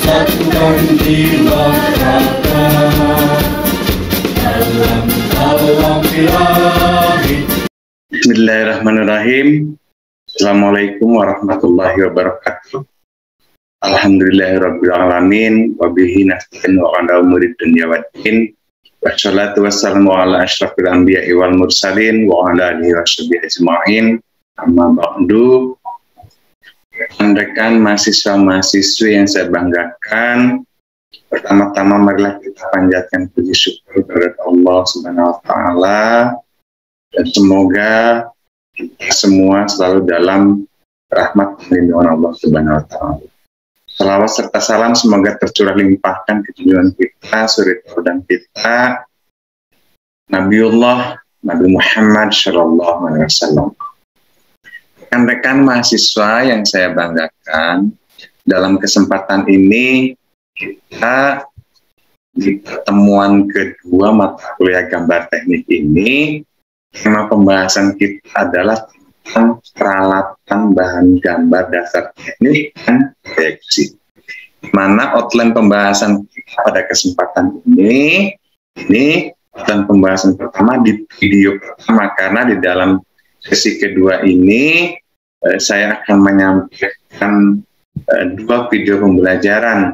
satukan jiwa raga dalam alam ilahi. Bismillahirrahmanirrahim. Assalamualaikum warahmatullahi wabarakatuh. Alhamdulillahirabbil alamin wa bihi nasta'in wa ala umuri dunya waddin. Wassalatu wassalamu ala asyrafil anbiya'i wal mursalin wa ala alihi washabihi ajma'in. Amma ba'du. Rekan-rekan mahasiswa-mahasiswi yang saya banggakan, pertama-tama marilah kita panjatkan puji syukur kepada Allah Subhanahu wa taala, dan semoga kita semua selalu dalam rahmat dan lindungan Allah Subhanahu wa taala. Salawat serta salam semoga tercurah limpahkan ke junjungan kita, suri tauladan kita, Nabiullah Nabi Muhammad sallallahu alaihi wasallam. Rekan-rekan mahasiswa yang saya banggakan, dalam kesempatan ini kita di pertemuan kedua mata kuliah gambar teknik ini, tema pembahasan kita adalah tentang peralatan bahan gambar dasar teknik dan proyeksi. Di mana outline pembahasan kita pada kesempatan ini outline pembahasan pertama di video pertama, karena di dalam sesi kedua ini saya akan menyampaikan dua video pembelajaran.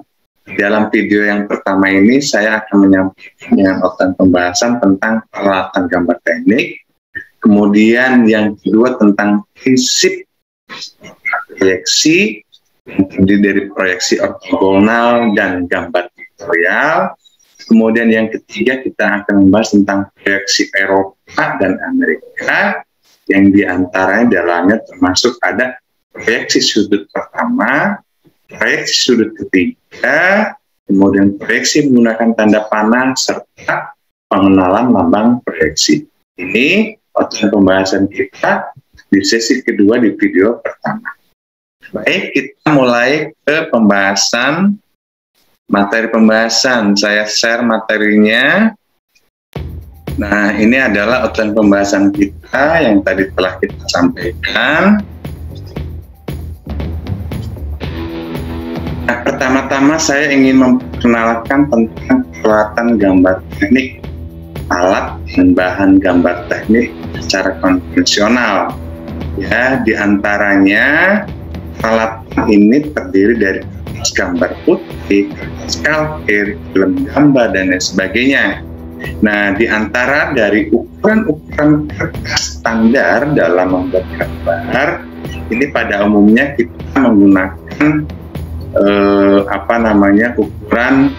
Dalam video yang pertama ini saya akan menyampaikan dengan outline pembahasan tentang peralatan gambar teknik. Kemudian yang kedua tentang prinsip proyeksi, yang terdiri dari proyeksi ortogonal dan gambar vektorial. Kemudian yang ketiga kita akan membahas tentang proyeksi Eropa dan Amerika, yang diantaranya dalamnya termasuk ada proyeksi sudut pertama, proyeksi sudut ketiga, kemudian proyeksi menggunakan tanda panah, serta pengenalan lambang proyeksi. Ini outline pembahasan kita di sesi kedua di video pertama. Baik, kita mulai ke pembahasan, materi pembahasan. Saya share materinya. Nah, ini adalah outline pembahasan kita yang tadi telah kita sampaikan. Nah, pertama-tama saya ingin memperkenalkan tentang peralatan gambar teknik, alat dan bahan gambar teknik secara konvensional. Ya, diantaranya peralatan ini terdiri dari kertas gambar putih, kertas kalkir, film gambar, dan lain sebagainya. Nah, di antara dari ukuran-ukuran kertas standar dalam membuat gambar, ini pada umumnya kita menggunakan ukuran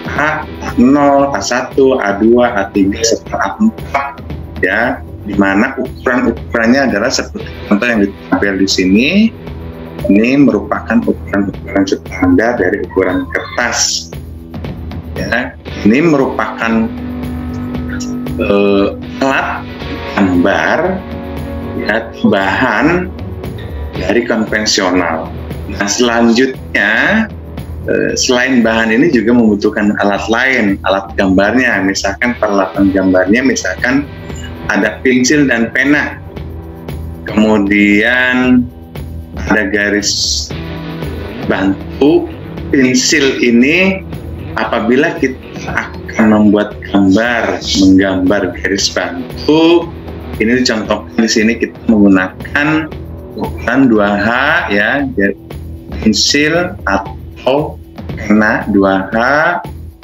A0, A1, A2, A3, serta A4, ya, di mana ukuran-ukurannya adalah seperti contoh yang ditampil di sini. Ini merupakan ukuran-ukuran standar dari ukuran kertas. Ya, ini merupakan alat gambar, ya, bahan dari konvensional. Nah, selanjutnya selain bahan ini juga membutuhkan alat lain, alat gambarnya. Misalkan peralatan gambarnya, misalkan ada pensil dan pena, kemudian ada garis bantu. Pensil ini apabila kita akan membuat gambar, menggambar garis bantu, ini dicontohkan di sini kita menggunakan ukuran 2H, ya, pensil atau pena 2H.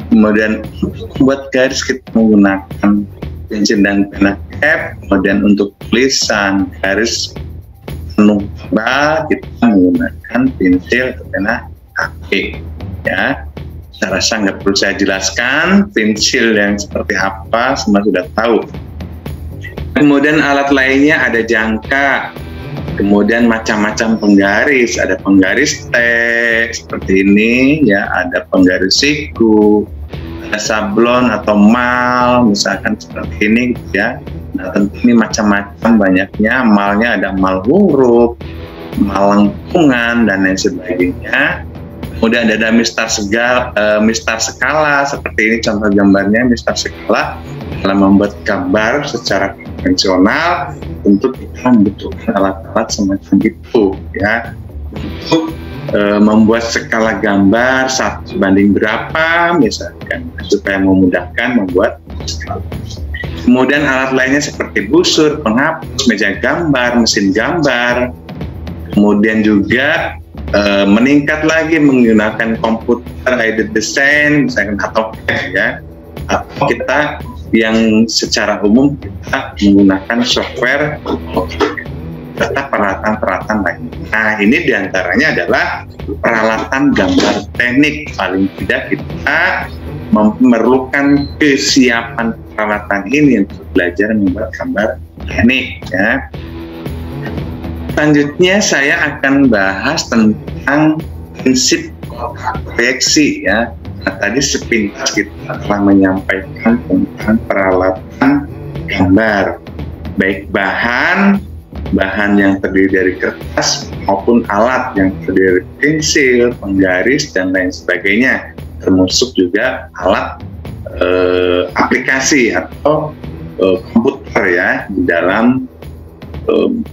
Kemudian untuk membuat garis kita menggunakan pensil dan pena cap. Kemudian untuk tulisan garis penuh tebal kita menggunakan pensil atau pena HP, ya. Saya rasa nggak perlu saya jelaskan pensil yang seperti apa, semua sudah tahu. Kemudian alat lainnya ada jangka, kemudian macam-macam penggaris, ada penggaris T seperti ini, ya, ada penggaris siku, ada sablon atau mal, misalkan seperti ini, ya. Nah, tentu ini macam-macam banyaknya, malnya ada mal huruf, mal lengkungan, dan lain sebagainya. Kemudian ada mistar skala, seperti ini contoh gambarnya, mistar skala. Dalam membuat gambar secara konvensional, tentu kita membutuhkan alat-alat semacam itu, ya, untuk membuat skala gambar 1:berapa misalkan, supaya memudahkan membuat skala. Kemudian alat lainnya seperti busur, penghapus, meja gambar, mesin gambar. Kemudian juga meningkat lagi menggunakan komputer aided design misalkan AutoCAD ya, atau kita yang secara umum kita menggunakan software serta peralatan-peralatan lain. Nah, ini diantaranya adalah peralatan gambar teknik. Paling tidak kita memerlukan kesiapan peralatan ini untuk belajar membuat gambar teknik ya. Selanjutnya saya akan bahas tentang prinsip proyeksi ya. Nah, tadi sepintas kita telah menyampaikan tentang peralatan gambar, baik bahan yang terdiri dari kertas maupun alat yang terdiri dari pensil, penggaris dan lain sebagainya, termasuk juga alat aplikasi atau komputer ya di dalam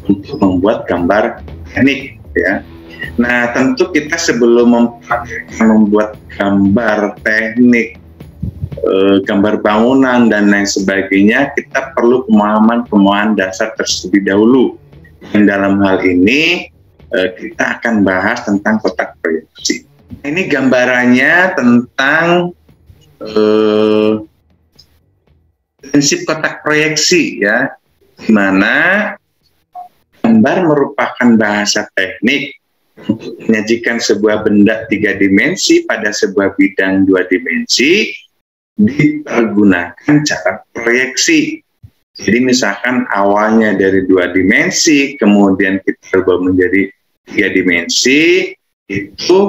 untuk membuat gambar teknik ya. Nah, tentu kita sebelum membuat gambar teknik, gambar bangunan dan lain sebagainya, kita perlu pemahaman dasar terlebih dahulu. Dan dalam hal ini kita akan bahas tentang kotak proyeksi. Ini gambarannya tentang prinsip kotak proyeksi ya, di mana gambar merupakan bahasa teknik untuk menyajikan sebuah benda 3 dimensi pada sebuah bidang 2 dimensi dipergunakan cara proyeksi. Jadi misalkan awalnya dari 2 dimensi, kemudian kita berubah menjadi 3 dimensi, itu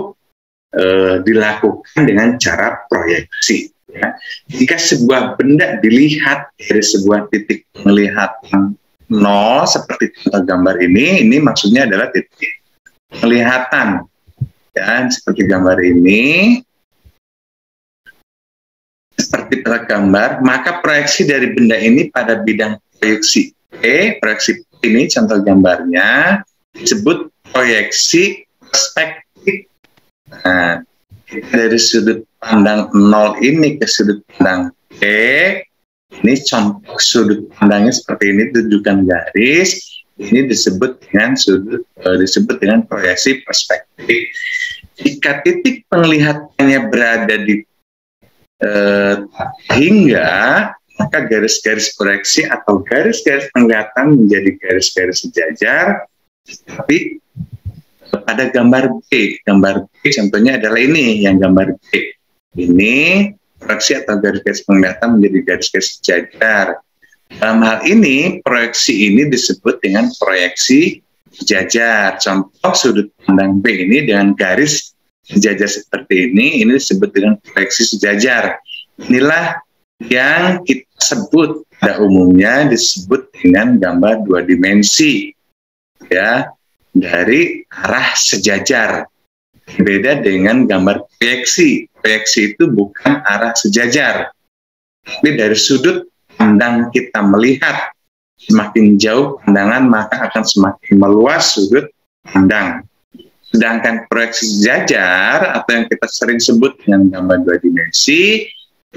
dilakukan dengan cara proyeksi. Ya. Jika sebuah benda dilihat dari sebuah titik penglihatan 0 seperti contoh gambar ini maksudnya adalah titik penglihatan ya, seperti gambar ini, seperti pada gambar, maka proyeksi dari benda ini pada bidang proyeksi proyeksi ini contoh gambarnya disebut proyeksi perspektif. Nah, dari sudut pandang 0 ini ke sudut pandang P, ini contoh sudut pandangnya seperti ini, tunjukkan garis. Ini disebut dengan proyeksi perspektif. Jika titik penglihatannya berada di hingga, maka garis-garis proyeksi atau garis-garis penglihatan menjadi garis-garis sejajar. Tapi pada gambar B contohnya adalah ini, yang gambar B ini proyeksi atau garis-garis penglihatan menjadi garis-garis sejajar. Dalam hal ini, proyeksi ini disebut dengan proyeksi sejajar. Contoh sudut pandang B ini dengan garis sejajar seperti ini disebut dengan proyeksi sejajar. Inilah yang kita sebut pada umumnya disebut dengan gambar 2 dimensi, ya, dari arah sejajar. Beda dengan gambar proyeksi. Proyeksi itu bukan arah sejajar, tapi dari sudut pandang kita melihat, semakin jauh pandangan maka akan semakin meluas sudut pandang. Sedangkan proyeksi sejajar atau yang kita sering sebut dengan gambar 2 dimensi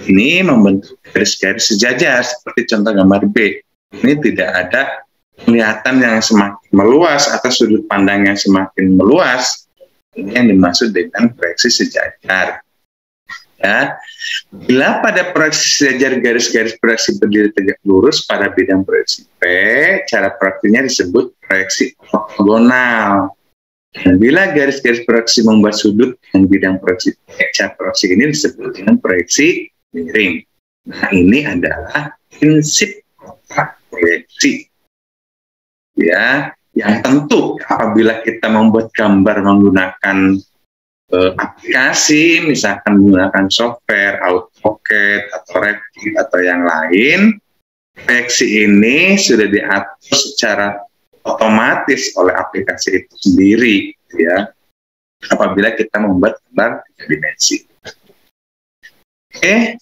ini membentuk garis-garis sejajar seperti contoh gambar B. Ini tidak ada penglihatan yang semakin meluas atau sudut pandang yang semakin meluas. Ini yang dimaksud dengan proyeksi sejajar. Ya, bila pada proyeksi sejajar garis-garis proyeksi berdiri tegak lurus pada bidang proyeksi P, cara proyeksinya disebut proyeksi ortogonal. Dan bila garis-garis proyeksi membuat sudut dengan bidang proyeksi P, cara proyeksi ini disebut dengan proyeksi miring. Nah, ini adalah prinsip kotak proyeksi. Ya, yang tentu apabila kita membuat gambar menggunakan aplikasi, misalkan menggunakan software, AutoCAD atau Revit atau yang lain, proyeksi ini sudah diatur secara otomatis oleh aplikasi itu sendiri, ya. Apabila kita membuat gambar 3 dimensi. Oke.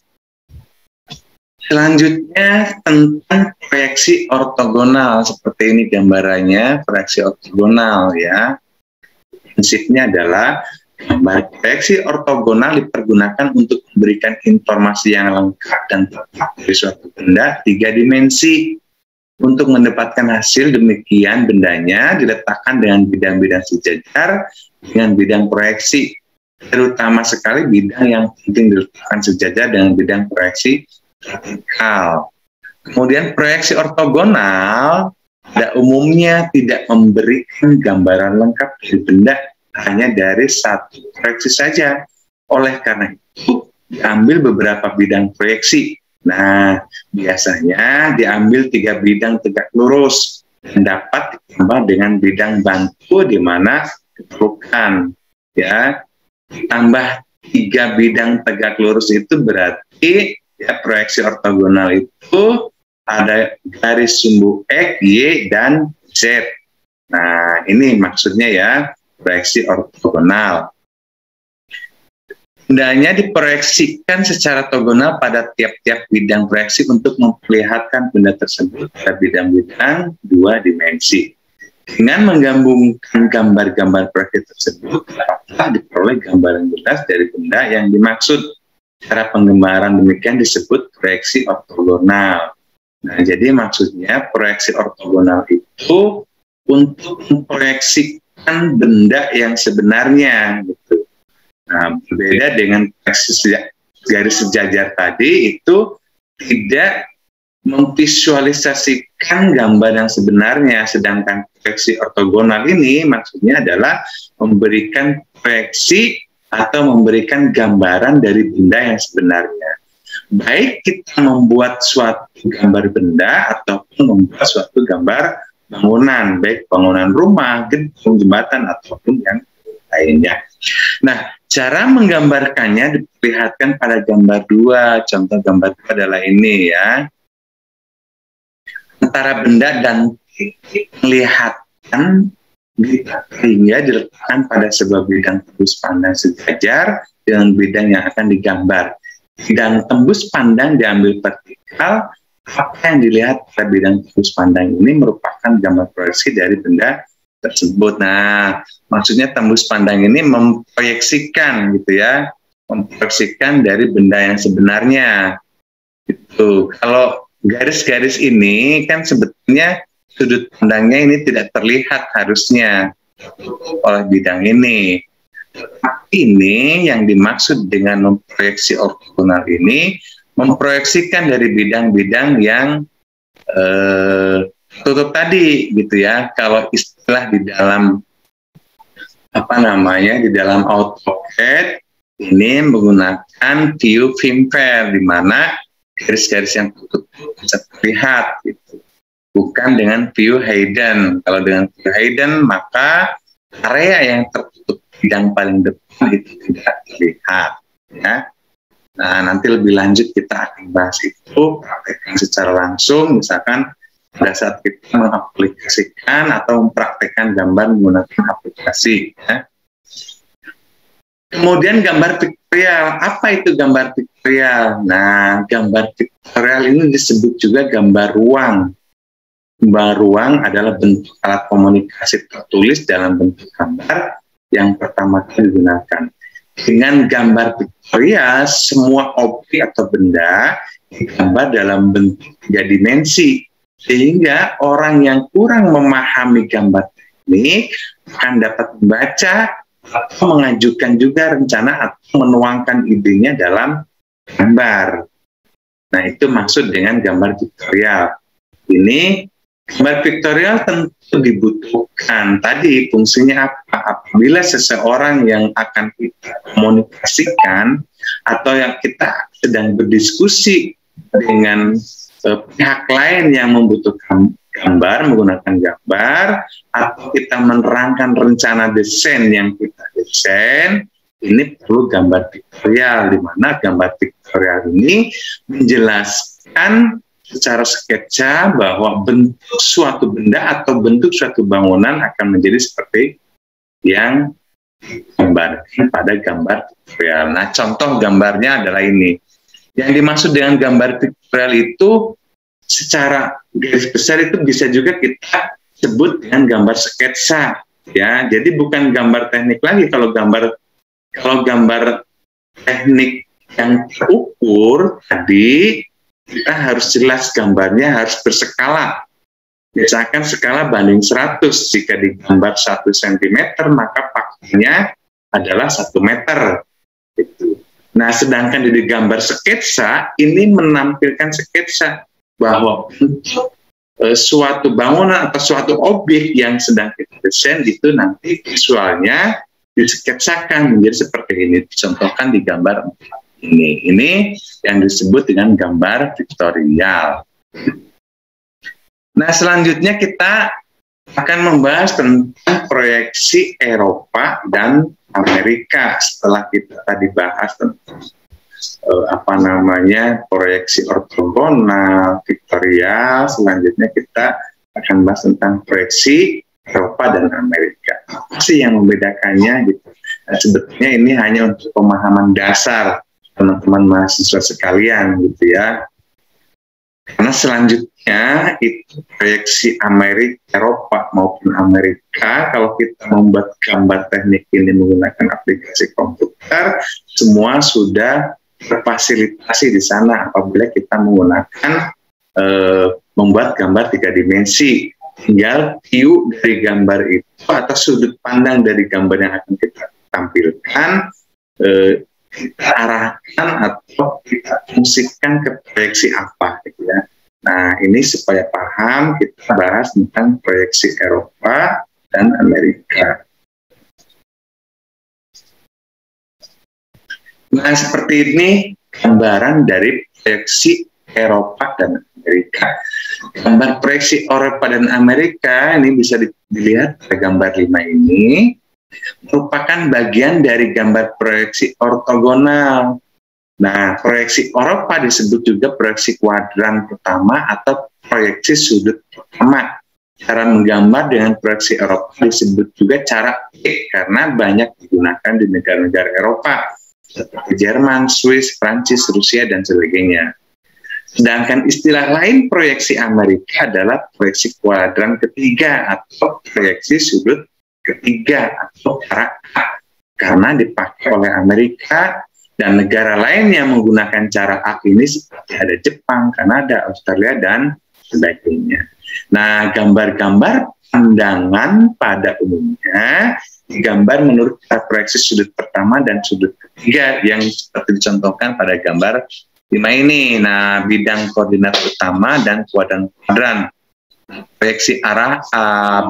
Selanjutnya tentang proyeksi ortogonal, seperti ini gambarannya, proyeksi ortogonal ya. prinsipnya adalah gambar proyeksi ortogonal dipergunakan untuk memberikan informasi yang lengkap dan tepat dari suatu benda 3 dimensi. Untuk mendapatkan hasil demikian, bendanya diletakkan dengan bidang-bidang sejajar dengan bidang proyeksi, terutama sekali bidang yang penting diletakkan sejajar dengan bidang proyeksi vertikal. Kemudian proyeksi ortogonal pada umumnya tidak memberikan gambaran lengkap dari benda, hanya dari satu proyeksi saja. Oleh karena itu, diambil beberapa bidang proyeksi. Nah, biasanya diambil 3 bidang tegak lurus dan dapat ditambah dengan bidang bantu di mana diperlukan. Ya, tambah 3 bidang tegak lurus itu berarti ya proyeksi ortogonal itu ada garis sumbu X, Y, dan Z. Nah, ini maksudnya ya proyeksi ortogonal. Bendanya diproyeksikan secara ortogonal pada tiap-tiap bidang proyeksi untuk memperlihatkan benda tersebut pada bidang-bidang 2 dimensi. Dengan menggabungkan gambar-gambar proyeksi tersebut, dapat diperoleh gambaran jelas dari benda yang dimaksud. Cara penggambaran demikian disebut proyeksi ortogonal. Nah, jadi maksudnya proyeksi ortogonal itu untuk memproyeksikan benda yang sebenarnya, gitu. Nah, berbeda dengan garis sejajar tadi, itu tidak memvisualisasikan gambar yang sebenarnya, sedangkan proyeksi ortogonal ini maksudnya adalah memberikan proyeksi atau memberikan gambaran dari benda yang sebenarnya. Baik kita membuat suatu gambar benda ataupun membuat suatu gambar bangunan, baik bangunan rumah, gedung, jembatan, ataupun yang lainnya. Nah, cara menggambarkannya diperlihatkan pada gambar 2. Contoh gambar 2 adalah ini ya. Antara benda dan titik kelihatan hingga diletakkan pada sebuah bidang tembus pandang sejajar dengan bidang yang akan digambar. Bidang tembus pandang diambil vertikal. Apa yang dilihat pada bidang tembus pandang ini merupakan gambar proyeksi dari benda tersebut. Nah, maksudnya tembus pandang ini memproyeksikan gitu ya, memproyeksikan dari benda yang sebenarnya. Itu kalau garis-garis ini kan sebetulnya sudut pandangnya ini tidak terlihat harusnya oleh bidang ini. Tapi ini yang dimaksud dengan memproyeksi ortogonal ini, memproyeksikan dari bidang-bidang yang tutup tadi gitu ya. Kalau istilah di dalam di dalam AutoCAD ini menggunakan view Filmfare, di mana garis-garis yang tutup bisa terlihat gitu. Bukan dengan view Hayden. Kalau dengan view Hayden maka area yang tertutup bidang paling depan itu tidak terlihat ya. Nah, nanti lebih lanjut kita akan bahas itu, praktekkan secara langsung, misalkan pada saat kita mengaplikasikan atau mempraktekkan gambar menggunakan aplikasi. Ya. Kemudian gambar piktorial. Apa itu gambar piktorial? Nah, gambar piktorial ini disebut juga gambar ruang. Gambar ruang adalah bentuk alat komunikasi tertulis dalam bentuk gambar yang pertama kali digunakan. Dengan gambar piktorial, semua objek atau benda digambar dalam bentuk 3 dimensi, sehingga orang yang kurang memahami gambar teknik akan dapat membaca atau mengajukan juga rencana atau menuangkan idenya dalam gambar. Nah, itu maksud dengan gambar piktorial. Ini gambar piktorial tentu dibutuhkan. Tadi fungsinya apa? Apabila seseorang yang akan kita komunikasikan atau yang kita sedang berdiskusi dengan pihak lain yang membutuhkan gambar, menggunakan gambar, atau kita menerangkan rencana desain yang kita desain, ini perlu gambar piktorial, di mana gambar piktorial ini menjelaskan secara sketsa bahwa bentuk suatu benda atau bentuk suatu bangunan akan menjadi seperti yang digambarkan pada gambar piktorial. Nah, contoh gambarnya adalah ini. Yang dimaksud dengan gambar piktorial itu secara garis besar itu bisa juga kita sebut dengan gambar sketsa. ya. Jadi bukan gambar teknik lagi. Kalau gambar teknik yang terukur tadi, kita harus jelas gambarnya harus berskala. Misalkan skala banding 100, jika digambar 1 cm maka pakainya adalah 1 meter. Gitu. Nah, sedangkan di gambar sketsa ini menampilkan sketsa bahwa untuk suatu bangunan atau suatu objek yang sedang kita desain itu nanti visualnya disketsakan menjadi seperti ini, dicontohkan di gambar ini. Ini yang disebut dengan gambar vektorial. Nah, selanjutnya kita akan membahas tentang proyeksi Eropa dan Amerika. Setelah kita tadi bahas tentang proyeksi ortogonal, vektorial, selanjutnya kita akan bahas tentang proyeksi Eropa dan Amerika. Apa sih yang membedakannya gitu? Nah, sebetulnya ini hanya untuk pemahaman dasar teman-teman mahasiswa sekalian gitu ya. Karena selanjutnya itu proyeksi Eropa maupun Amerika, kalau kita membuat gambar teknik ini menggunakan aplikasi komputer, semua sudah terfasilitasi di sana apabila kita menggunakan membuat gambar 3 dimensi. Tinggal view dari gambar itu atau sudut pandang dari gambar yang akan kita tampilkan, kita arahkan atau kita fungsikan ke proyeksi apa gitu ya. Nah, ini supaya paham kita bahas tentang proyeksi Eropa dan Amerika. Nah, seperti ini gambaran dari proyeksi Eropa dan Amerika. Gambar proyeksi Eropa dan Amerika ini bisa dilihat pada gambar 5 ini, merupakan bagian dari gambar proyeksi ortogonal. Nah, proyeksi Eropa disebut juga proyeksi kuadran pertama atau proyeksi sudut pertama. Cara menggambar dengan proyeksi Eropa disebut juga cara P karena banyak digunakan di negara-negara Eropa seperti Jerman, Swiss, Prancis, Rusia, dan sebagainya. Sedangkan istilah lain proyeksi Amerika adalah proyeksi kuadran ketiga atau proyeksi sudut ketiga atau cara A, karena dipakai oleh Amerika dan negara lain yang menggunakan cara A ini seperti ada Jepang, Kanada, Australia, dan sebagainya. Nah, gambar-gambar pandangan pada umumnya digambar menurut proyeksi sudut pertama dan sudut ketiga yang seperti dicontohkan pada gambar 5 ini. Nah, bidang koordinat utama dan kuadran. Proyeksi arah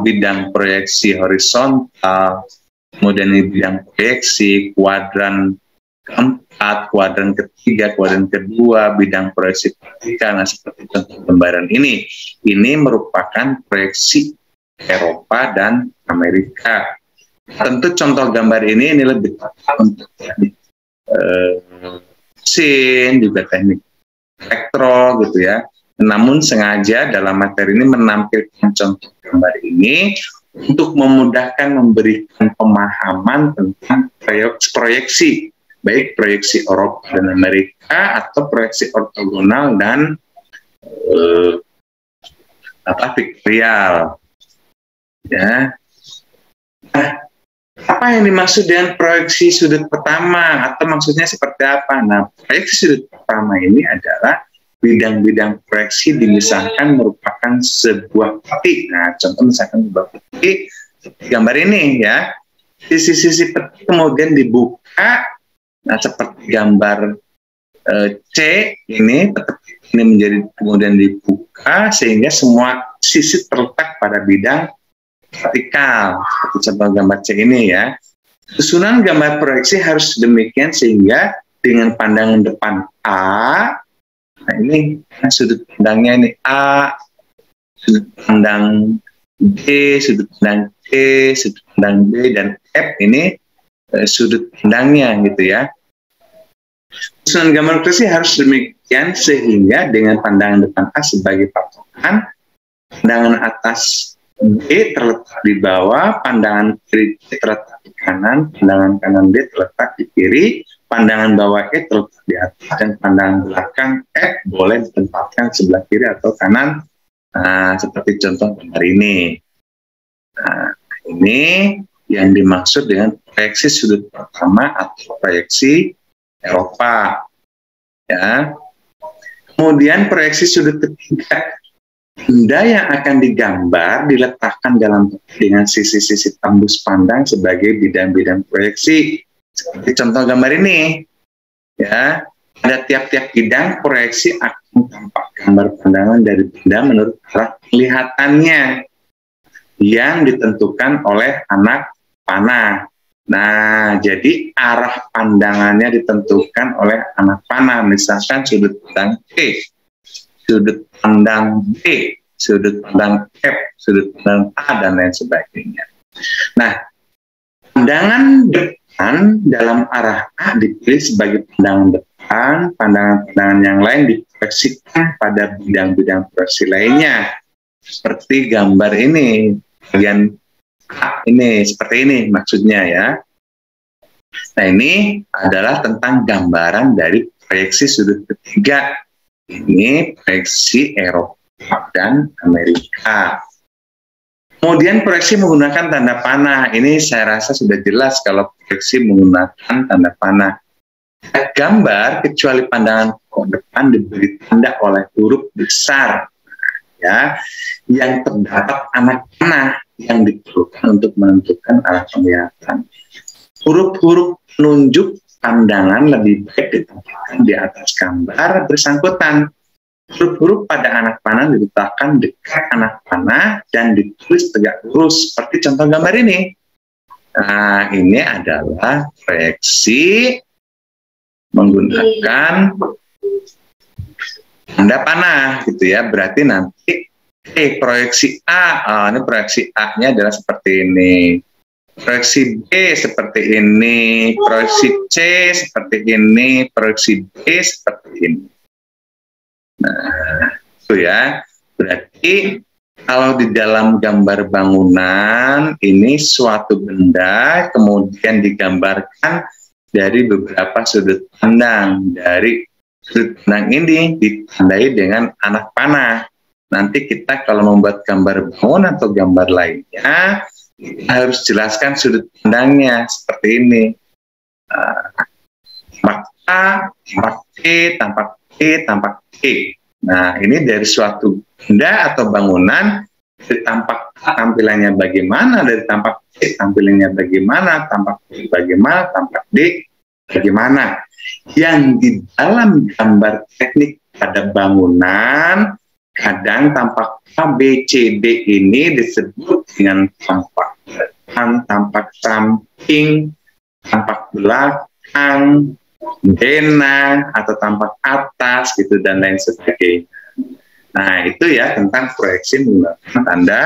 bidang proyeksi horizontal, kemudian ini bidang proyeksi kuadran keempat, kuadran ketiga, kuadran kedua, bidang proyeksi vertikal. Nah, seperti contoh gambaran ini merupakan proyeksi Eropa dan Amerika. Tentu contoh gambar ini lebih tepat untuk teknik mesin, juga teknik elektro gitu ya. Namun sengaja dalam materi ini menampilkan contoh gambar ini untuk memudahkan memberikan pemahaman tentang proyeksi, baik proyeksi Eropa dan Amerika atau proyeksi ortogonal dan vektorial. Ya. Nah, apa yang dimaksud dengan proyeksi sudut pertama atau maksudnya seperti apa? Nah, proyeksi sudut pertama ini adalah bidang-bidang proyeksi misalkan merupakan sebuah peti. Nah, contoh misalkan sebuah peti seperti gambar ini ya. Sisi-sisi peti kemudian dibuka. Nah, seperti gambar C ini, peti ini menjadi kemudian dibuka sehingga semua sisi terletak pada bidang vertikal. Seperti contoh gambar C ini ya. Susunan gambar proyeksi harus demikian sehingga dengan pandangan depan A, nah ini sudut pandangnya ini A, sudut pandang B, sudut pandang C, sudut pandang B, dan F ini sudut pandangnya gitu ya. Susunan gambar proyeksi harus demikian sehingga dengan pandangan depan A sebagai patokan, pandangan atas B terletak di bawah, pandangan kiri terletak di kanan, pandangan kanan B terletak di kiri, pandangan bawah E terletak di atas, dan pandangan belakang F boleh ditempatkan sebelah kiri atau kanan, seperti contoh gambar ini. Nah, Ini yang dimaksud dengan proyeksi sudut pertama atau proyeksi Eropa. Ya. Kemudian proyeksi sudut ketiga, benda yang akan digambar diletakkan dalam dengan sisi-sisi tembus pandang sebagai bidang-bidang proyeksi. Seperti contoh gambar ini, ya, ada tiap-tiap bidang proyeksi akan tampak gambar pandangan dari benda menurut arah kelihatannya yang ditentukan oleh anak panah. Nah, jadi arah pandangannya ditentukan oleh anak panah. Misalkan sudut pandang C, sudut pandang B, sudut pandang F, sudut pandang A, dan lain sebagainya. Nah, pandangan depan dalam arah A dipilih sebagai pandangan depan, pandangan-pandangan yang lain diproyeksikan pada bidang-bidang proyeksi lainnya. Seperti gambar ini, bagian A ini, seperti ini maksudnya ya. Nah, ini adalah tentang gambaran dari proyeksi sudut ketiga. Ini proyeksi Eropa dan Amerika. Kemudian proyeksi menggunakan tanda panah. Ini saya rasa sudah jelas kalau proyeksi menggunakan tanda panah. Gambar kecuali pandangan depan diberi tanda oleh huruf besar, ya, yang terdapat anak panah yang diperlukan untuk menentukan arah penglihatan. Huruf-huruf penunjuk pandangan lebih baik ditempatkan di atas gambar bersangkutan. Huruf-huruf pada anak panah diletakkan dekat anak panah dan ditulis tegak lurus seperti contoh gambar ini. Nah, ini adalah proyeksi menggunakan tanda panah gitu ya. Berarti nanti proyeksi A, ini proyeksi A-nya adalah seperti ini. Proyeksi B seperti ini, proyeksi C seperti ini, proyeksi D seperti ini. Nah, itu ya. Berarti kalau di dalam gambar bangunan ini suatu benda kemudian digambarkan dari beberapa sudut pandang. Dari sudut pandang ini ditandai dengan anak panah. Nanti kita kalau membuat gambar bangunan atau gambar lainnya, kita harus jelaskan sudut pandangnya seperti ini. Tampak A, tampak C, tampak B, tampak C. Nah, ini dari suatu benda atau bangunan, dari tampak A tampilannya bagaimana, dari tampak C tampilannya bagaimana, tampak B bagaimana, tampak D bagaimana. Yang di dalam gambar teknik pada bangunan, kadang tampak A, B, C, D ini disebut dengan tampak depan, tampak samping, tampak belakang, denah, atau tampak atas, gitu, dan lain sebagainya. Nah, itu ya tentang proyeksi menggunakan tanda.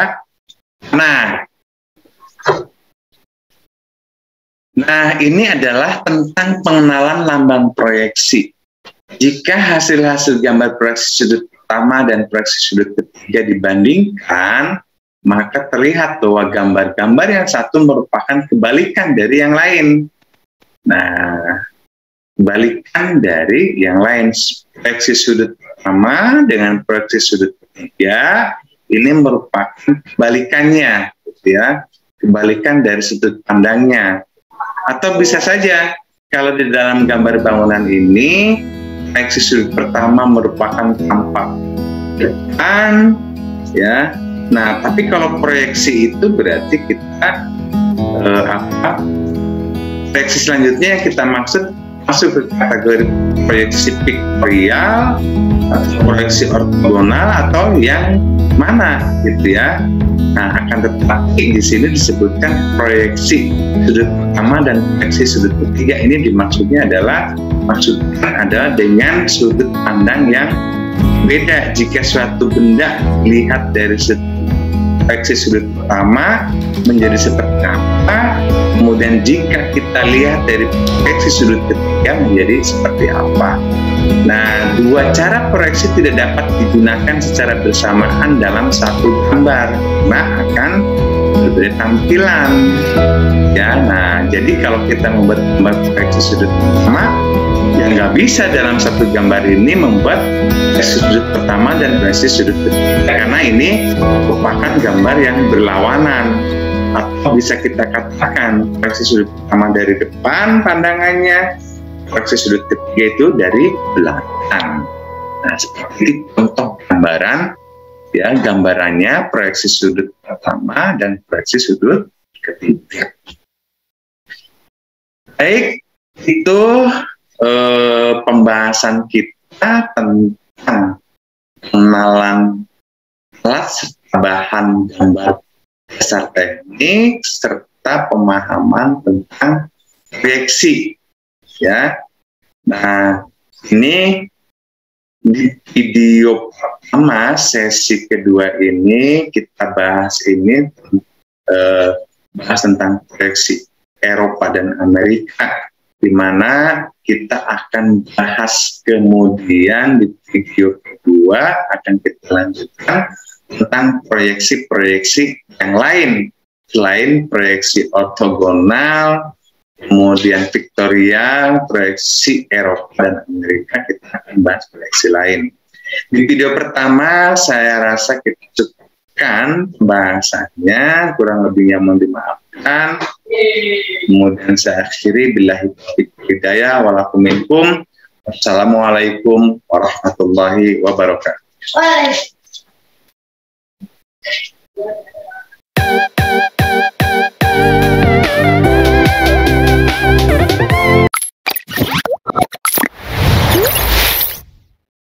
Nah, ini adalah tentang pengenalan lambang proyeksi. Jika hasil-hasil gambar proyeksi sudut pertama dan proyeksi sudut ketiga dibandingkan, maka terlihat bahwa gambar-gambar yang satu merupakan kebalikan dari yang lain. Nah, kebalikan dari yang lain. Proyeksi sudut pertama dengan proyeksi sudut ketiga ini merupakan kebalikannya, gitu ya, kebalikan dari sudut pandangnya. Atau bisa saja kalau di dalam gambar bangunan ini proyeksi sudut pertama merupakan tampak depan, ya. Nah, tapi kalau proyeksi itu berarti kita proyeksi selanjutnya yang kita maksud masuk ke kategori proyeksi piktorial atau proyeksi ortogonal atau yang mana, gitu ya. Nah, akan tetapi di sini disebutkan proyeksi sudut pertama dan proyeksi sudut ketiga ini dimaksudnya adalah dengan sudut pandang yang beda. Jika suatu benda dilihat dari proyeksi sudut pertama menjadi seperti apa, kemudian jika kita lihat dari proyeksi sudut ketiga menjadi seperti apa. Nah, dua cara proyeksi tidak dapat digunakan secara bersamaan dalam satu gambar, karena akan berbeda tampilan. Ya, nah, jadi kalau kita membuat gambar proyeksi sudut pertama, ya nggak bisa dalam satu gambar ini membuat sudut pertama dan proyeksi sudut ketiga, karena ini merupakan gambar yang berlawanan. atau bisa kita katakan proyeksi sudut pertama dari depan pandangannya, proyeksi sudut ketiga itu dari belakang. Nah, seperti ini contoh gambaran, ya, gambarannya proyeksi sudut pertama dan proyeksi sudut ketiga. Baik, itu pembahasan kita tentang pengenalan alat serta bahan gambar dasar teknik serta pemahaman tentang proyeksi, ya. Nah, ini di video pertama sesi kedua ini kita bahas bahas tentang proyeksi Eropa dan Amerika, di mana kita akan bahas kemudian di video kedua akan kita lanjutkan tentang proyeksi-proyeksi yang lain selain proyeksi ortogonal, kemudian vektorial, proyeksi Eropa dan Amerika, kita akan bahas proyeksi lain. Di video pertama saya rasa kita cukupkan pembahasannya, kurang lebihnya mohon dimaafkan. Kemudian saya akhiri, billahi taufiq wal hidayah, walakum minkum. Wassalamualaikum warahmatullahi wabarakatuh.